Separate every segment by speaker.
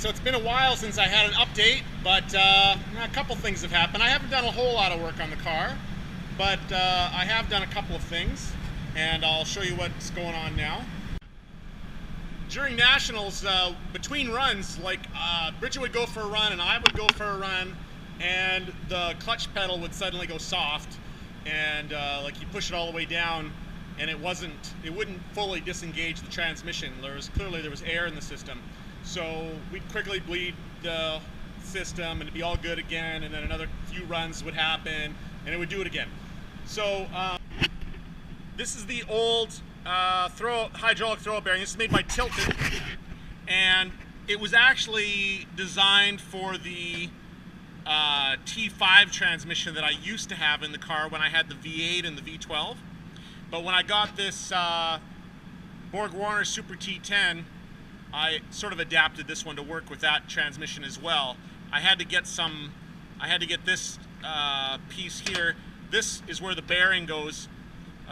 Speaker 1: Alright, so it's been a while since I had an update, but a couple things have happened. I haven't done a whole lot of work on the car, but I have done a couple of things, and I'll show you what's going on now. During nationals, between runs, like Bridget would go for a run and I would go for a run, and the clutch pedal would suddenly go soft, and like you push it all the way down, and it wouldn't fully disengage the transmission. There was air in the system. So we'd quickly bleed the system and it'd be all good again, and then another few runs would happen and it would do it again. So this is the old hydraulic throwout bearing. This is made by Tilted, and it was actually designed for the T5 transmission that I used to have in the car when I had the V8 and the V12. But when I got this Borg-Warner Super T10, I sort of adapted this one to work with that transmission as well. I had to get this piece here. This is where the bearing goes,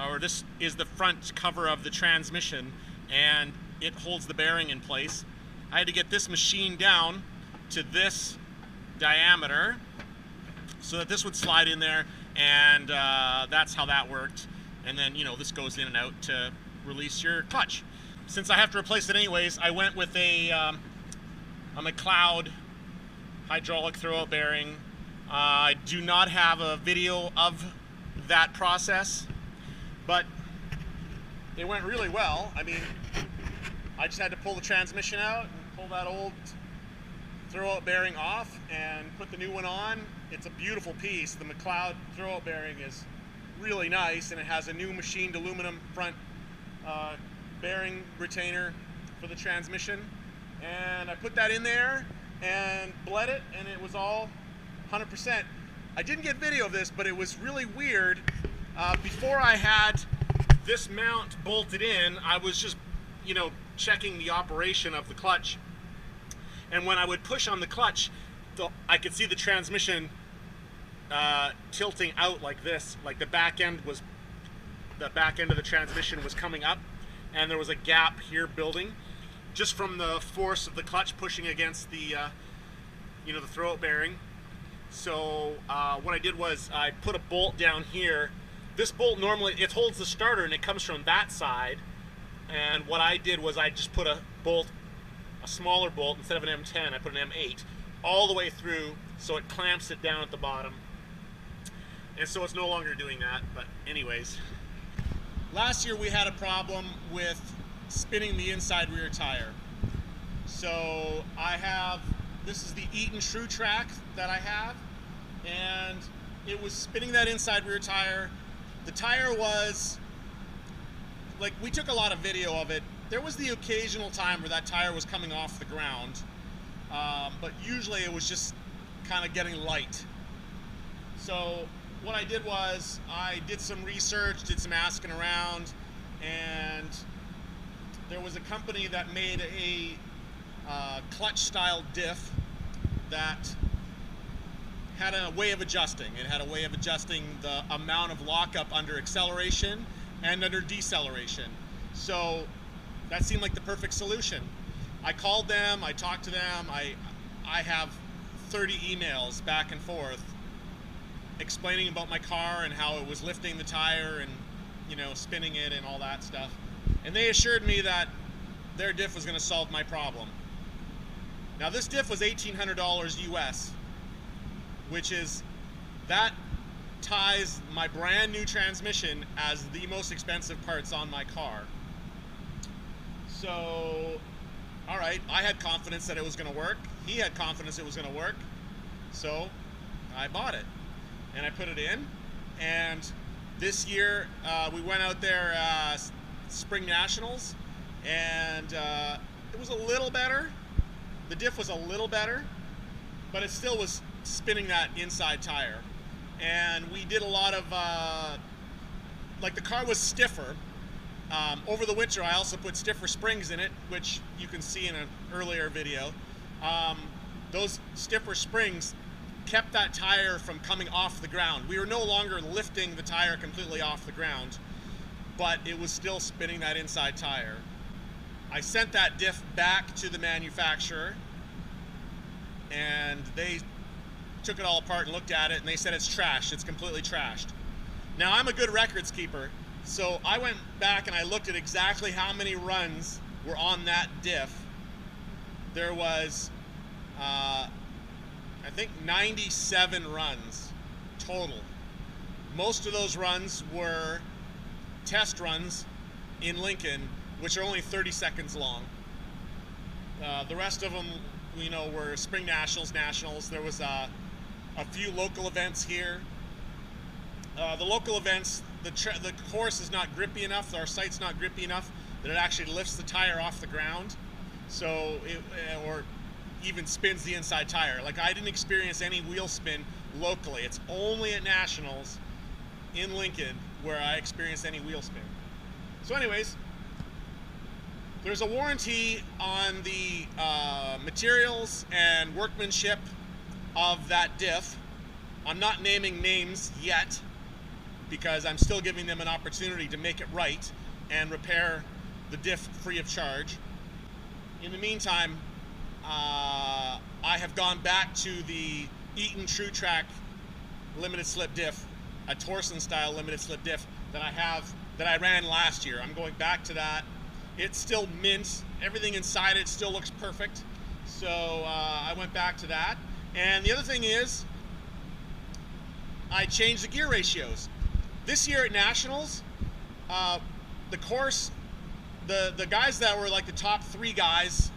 Speaker 1: or this is the front cover of the transmission, and it holds the bearing in place. I had to get this machined down to this diameter so that this would slide in there, and that's how that worked. And then, you know, this goes in and out to release your clutch. Since I have to replace it anyways, I went with a McLeod hydraulic throwout bearing. I do not have a video of that process, but it went really well. I mean, I just had to pull the transmission out and pull that old throwout bearing off and put the new one on. It's a beautiful piece. The McLeod throwout bearing is really nice, and it has a new machined aluminum front bearing retainer for the transmission, and I put that in there and bled it, and it was all 100%. I didn't get video of this, but it was really weird. Before I had this mount bolted in, I was just, you know, checking the operation of the clutch, and when I would push on the clutch, I could see the transmission tilting out like this, like the back end of the transmission was coming up, and there was a gap here building just from the force of the clutch pushing against the you know, the throwout bearing. So what I did was I put a bolt down here. This bolt normally, it holds the starter and it comes from that side, and what I did was I just put a smaller bolt. Instead of an M10, I put an M8 all the way through, so it clamps it down at the bottom, and so it's no longer doing that. But anyways, last year we had a problem with spinning the inside rear tire. So this is the Eaton True Track that I have, and it was spinning that inside rear tire. The tire was, like, we took a lot of video of it. There was the occasional time where that tire was coming off the ground, but usually it was just kind of getting light. So what I did was I did some research, did some asking around, and there was a company that made a clutch style diff that had a way of adjusting. It had a way of adjusting the amount of lockup under acceleration and under deceleration. So that seemed like the perfect solution. I called them, I talked to them, I have 30 emails back and forth explaining about my car and how it was lifting the tire and, you know, spinning it and all that stuff. And they assured me that their diff was going to solve my problem. Now this diff was $1,800 US, which is, that ties my brand new transmission as the most expensive parts on my car. So, all right, I had confidence that it was going to work. He had confidence it was going to work. So I bought it and I put it in. And this year we went out there Spring Nationals, and it was a little better. The diff was a little better, but it still was spinning that inside tire. And we did a lot of, like, the car was stiffer. Over the winter I also put stiffer springs in it, which you can see in an earlier video. Those stiffer springs kept that tire from coming off the ground. We were no longer lifting the tire completely off the ground, but it was still spinning that inside tire. I sent that diff back to the manufacturer, and they took it all apart and looked at it, and they said it's trashed. It's completely trashed. Now, I'm a good records keeper, so I went back and I looked at exactly how many runs were on that diff. There was, I think, 97 runs total. Most of those runs were test runs in Lincoln, which are only 30 seconds long. The rest of them, you know, were spring nationals. There was a few local events here. The local events, the course is not grippy enough, our site's not grippy enough that it actually lifts the tire off the ground, so or even spins the inside tire. Like, I didn't experience any wheel spin locally. It's only at nationals in Lincoln where I experienced any wheel spin. So anyways, there's a warranty on the materials and workmanship of that diff. I'm not naming names yet because I'm still giving them an opportunity to make it right and repair the diff free of charge. In the meantime, I have gone back to the Eaton True Track limited slip diff, a Torsen style limited slip diff that I ran last year. I'm going back to that. It's still mint. Everything inside it still looks perfect. So I went back to that. And the other thing is, I changed the gear ratios. This year at Nationals, the course, the guys that were like the top 3 guys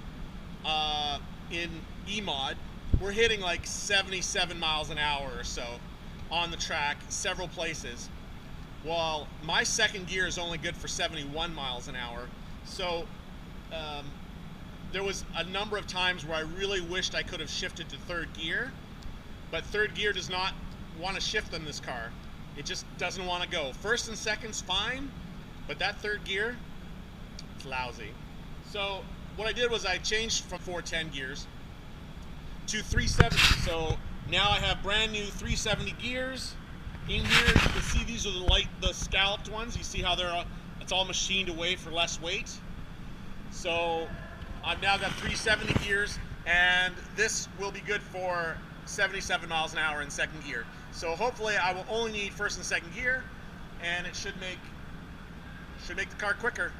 Speaker 1: in E-Mod were hitting like 77 miles an hour or so on the track, several places. While my second gear is only good for 71 miles an hour. So there was a number of times where I really wished I could have shifted to third gear, but third gear does not want to shift on this car. It just doesn't want to go. First and second's fine, but that third gear, it's lousy. So what I did was I changed from 410 gears to 370. So now I have brand new 370 gears. In here, you can see these are the scalloped ones. You see how it's all machined away for less weight. So I've now got 370 gears, and this will be good for 77 miles an hour in second gear. So hopefully I will only need first and second gear, and it should make the car quicker.